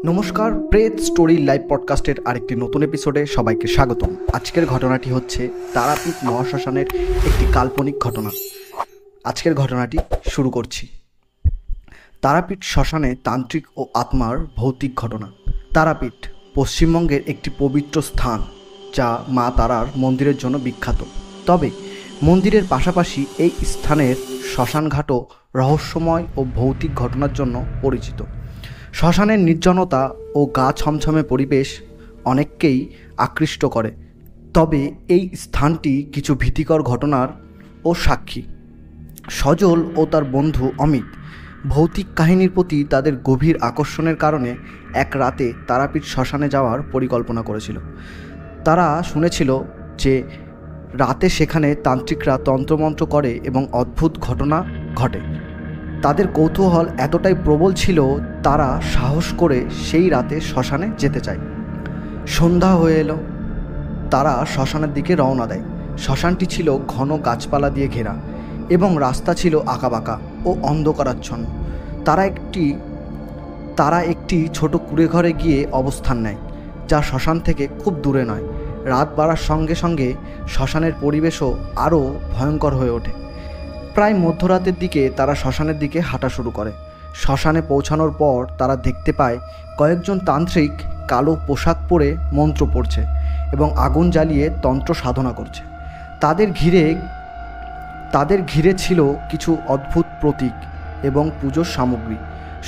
নমস্কার, প্রেত story live পডকাস্টের আরেকটি নতুন এপিসোডে সবাইকে স্বাগতম। আজকের ঘটনাটি হচ্ছে তারাপীঠ মহাশ্মশানের একটি কাল্পনিক ঘটনা। আজকের ঘটনাটি শুরু করছি। তারাপীঠ শ্মশানে তান্ত্রিক ও আত্মার ভৌতিক ঘটনা। তারাপীঠ পশ্চিমবঙ্গের একটি পবিত্র স্থান, যা মা তারার মন্দিরের জন্য বিখ্যাত। তবে মন্দিরের পাশাপাশি এই স্থানের শ্মশানঘাটও রহস্যময় ও ভৌতিক ঘটনার জন্য পরিচিত। শ্মশানের নির্জনতা ও গা ছমছমে পরিবেশ অনেককেই আকৃষ্ট করে। তবে এই স্থানটি কিছু ভীতিকর ঘটনার ও সাক্ষী। সজল ও তার বন্ধু অমিত ভৌতিক কাহিনীর প্রতি তাদের গভীর আকর্ষণের কারণে এক রাতে তারাপীঠ শ্মশানে যাওয়ার পরিকল্পনা করেছিল। তারা শুনেছিল যে রাতে সেখানে তান্ত্রিকরা তন্ত্রমন্ত্র করে এবং অদ্ভুত ঘটনা ঘটে। তাদের কৌতূহল এতটাই প্রবল ছিল, তারা সাহস করে সেই রাতে শ্মশানে যেতে চায়। সন্ধ্যা হয়ে এলো, তারা শ্মশানের দিকে রওনা দেয়। শ্মশানটি ছিল ঘন গাছপালা দিয়ে ঘেরা এবং রাস্তা ছিল আঁকাবাঁকা ও অন্ধকারাচ্ছন্ন। তারা একটি ছোট কুঁড়ে ঘরে গিয়ে অবস্থান নেয়, যা শ্মশান থেকে খুব দূরে নয়। রাত বাড়ার সঙ্গে সঙ্গে শ্মশানের পরিবেশও আরও ভয়ঙ্কর হয়ে ওঠে। প্রায় মধ্যরাতের দিকে তারা শ্মশানের দিকে হাঁটা শুরু করে। শ্মশানে পৌঁছানোর পর তারা দেখতে পায় কয়েকজন তান্ত্রিক কালো পোশাক পরে মন্ত্র পড়ছে এবং আগুন জ্বালিয়ে তন্ত্র সাধনা করছে। তাদের ঘিরে ছিল কিছু অদ্ভুত প্রতীক এবং পুজোর সামগ্রী।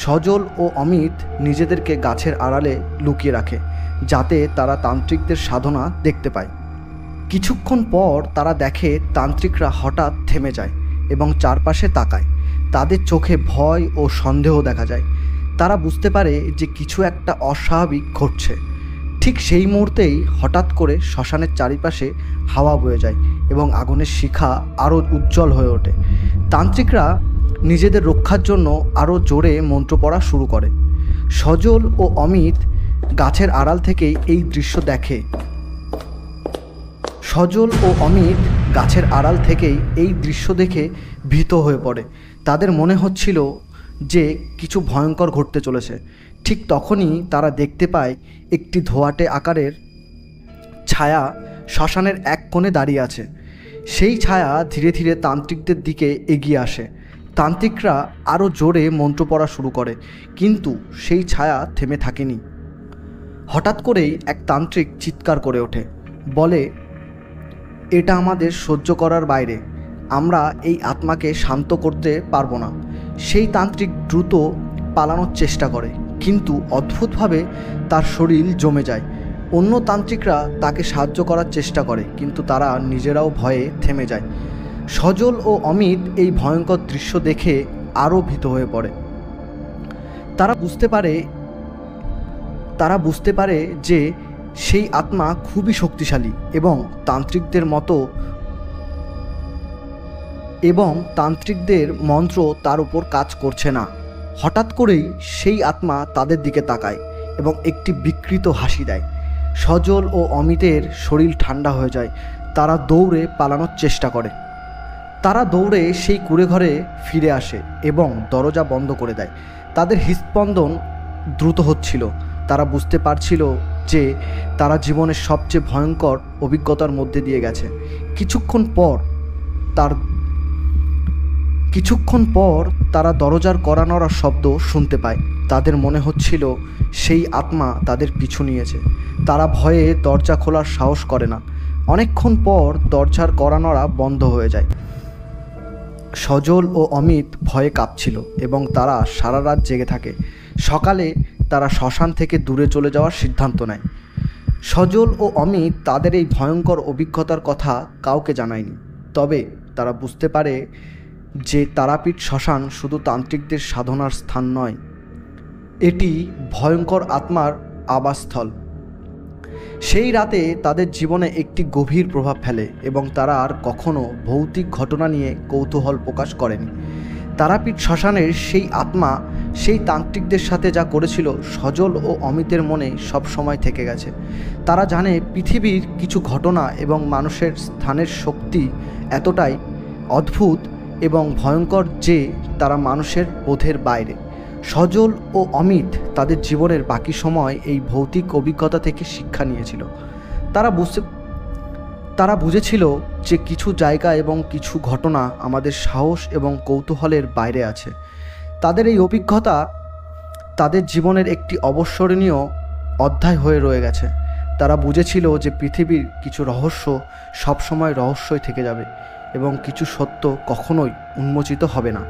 সজল ও অমিত নিজেদেরকে গাছের আড়ালে লুকিয়ে রাখে, যাতে তারা তান্ত্রিকদের সাধনা দেখতে পায়। কিছুক্ষণ পর তারা দেখে তান্ত্রিকরা হঠাৎ থেমে যায় এবং চারপাশে তাকায়। তাদের চোখে ভয় ও সন্দেহ দেখা যায়। তারা বুঝতে পারে যে কিছু একটা অস্বাভাবিক ঘটছে। ঠিক সেই মুহূর্তেই হঠাৎ করে শ্মশানের চারিপাশে হাওয়া বয়ে যায় এবং আগুনের শিখা আরও উজ্জ্বল হয়ে ওঠে। তান্ত্রিকরা নিজেদের রক্ষার জন্য আরও জোরে মন্ত্র পড়া শুরু করে। সজল ও অমিত গাছের আড়াল থেকেই এই দৃশ্য দেখে। গাছের আড়াল থেকেই এই দৃশ্য দেখে ভীত হয়ে পড়ে। তাদের মনে হচ্ছিল যে কিছু ভয়ঙ্কর ঘটতে চলেছে। ঠিক তখনই তারা দেখতে পায় একটি ধোঁয়াটে আকারের ছায়া শ্মশানের এক কোণে দাঁড়িয়ে আছে। সেই ছায়া ধীরে ধীরে তান্ত্রিকদের দিকে এগিয়ে আসে। তান্ত্রিকরা আরও জোরে মন্ত্র পড়া শুরু করে, কিন্তু সেই ছায়া থেমে থাকেনি। হঠাৎ করেই এক তান্ত্রিক চিৎকার করে ওঠে, বলে, এটা আমাদের সহ্য করার বাইরে, আমরা এই আত্মাকে শান্ত করতে পারবো না। সেই তান্ত্রিক দ্রুত পালানোর চেষ্টা করে, কিন্তু অদ্ভুতভাবে তার শরীর জমে যায়। অন্য তান্ত্রিকরা তাকে সাহায্য করার চেষ্টা করে, কিন্তু তারা নিজেরাও ভয়ে থেমে যায়। সজল ও অমিত এই ভয়ঙ্কর দৃশ্য দেখে আরও ভীত হয়ে পড়ে। তারা বুঝতে পারে যে সেই আত্মা খুবই শক্তিশালী এবং তান্ত্রিকদের মন্ত্র তার উপর কাজ করছে না। হঠাৎ করেই সেই আত্মা তাদের দিকে তাকায় এবং একটি বিকৃত হাসি দেয়। সজল ও অমিতের শরীর ঠান্ডা হয়ে যায়। তারা দৌড়ে পালানোর চেষ্টা করে। তারা দৌড়ে সেই কুঁড়ে ঘরে ফিরে আসে এবং দরজা বন্ধ করে দেয়। তাদের হৃৎস্পন্দন দ্রুত হচ্ছিল। তারা বুঝতে পারছিল যে তারা জীবনের সবচেয়ে ভয়ঙ্কর অভিজ্ঞতার মধ্যে দিয়ে গেছে। কিছুক্ষণ পর তারা দরজার কড়া নড়ার শব্দ শুনতে পায়। তাদের মনে হচ্ছিল সেই আত্মা তাদের পিছু নিয়েছে। তারা ভয়ে দরজা খোলার সাহস করে না। অনেকক্ষণ পর দরজার কড়া নড়া বন্ধ হয়ে যায়। সজল ও অমিত ভয়ে কাঁপছিল এবং তারা সারা রাত জেগে থাকে। সকালে তারা শ্মশান থেকে দূরে চলে যাওয়ার সিদ্ধান্ত নেয়। সজল ও অমিত তাদের এই ভয়ঙ্কর অভিজ্ঞতার কথা কাউকে জানায়নি। তবে তারা বুঝতে পারে যে তারাপীঠ শ্মশান শুধু তান্ত্রিকদের সাধনার স্থান নয়, এটি ভয়ঙ্কর আত্মার আবাসস্থল। সেই রাতে তাদের জীবনে একটি গভীর প্রভাব ফেলে এবং তারা আর কখনো ভৌতিক ঘটনা নিয়ে কৌতূহল প্রকাশ করেনি। তারাপীঠ শ্মশানের সেই আত্মা সেই তান্ত্রিকদের সাথে যা করেছিল, সজল ও অমিতের মনে সব সময় থেকে গেছে। তারা জানে পৃথিবীর কিছু ঘটনা এবং মানুষের স্থানের শক্তি এতটাই অদ্ভুত এবং ভয়ঙ্কর যে তারা মানুষের বোধের বাইরে। সজল ও অমিত তাদের জীবনের বাকি সময় এই ভৌতিক অভিজ্ঞতা থেকে শিক্ষা নিয়েছিল। তারা বুঝেছিল যে কিছু জায়গা এবং কিছু ঘটনা আমাদের সাহস এবং কৌতূহলের বাইরে আছে। তাদের এই অভিজ্ঞতা তাদের জীবনের একটি অবিস্মরণীয় অধ্যায় হয়ে রয়ে গেছে। তারা বুঝেছিল যে পৃথিবীর কিছু রহস্য সবসময় রহস্যই থেকে যাবে এবং কিছু সত্য কখনোই উন্মোচিত হবে না।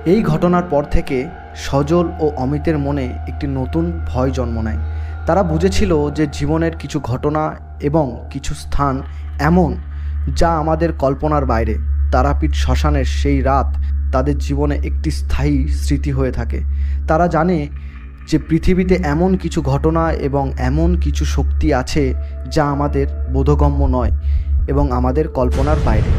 এই ঘটনার পর থেকে সজল ও অমিতের মনে একটি নতুন ভয় জন্ম নেয়। তারা বুঝেছিল যে জীবনের কিছু ঘটনা এবং কিছু স্থান এমন যা আমাদের কল্পনার বাইরে। তারাপীঠ শ্মশানের সেই রাত তাদের জীবনে একটি স্থায়ী স্মৃতি হয়ে থাকে। তারা জানে যে পৃথিবীতে এমন কিছু ঘটনা এবং এমন কিছু শক্তি আছে যা আমাদের বোধগম্য নয় এবং আমাদের কল্পনার বাইরে।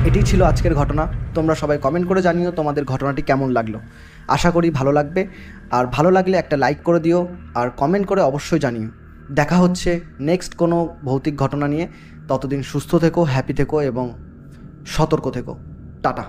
এটি ছিল আজকের ঘটনা। তোমরা সবাই কমেন্ট করে জানিও তোমাদের ঘটনাটি কেমন লাগলো। আশা করি ভালো লাগবে, আর ভালো লাগলে একটা লাইক করে দিও আর কমেন্ট করে অবশ্যই জানিও। দেখা হচ্ছে নেক্সট কোনো ভৌতিক ঘটনা নিয়ে। ততদিন সুস্থ থেকো, হ্যাপি থেকো এবং সতর্ক থেকো। টাটা।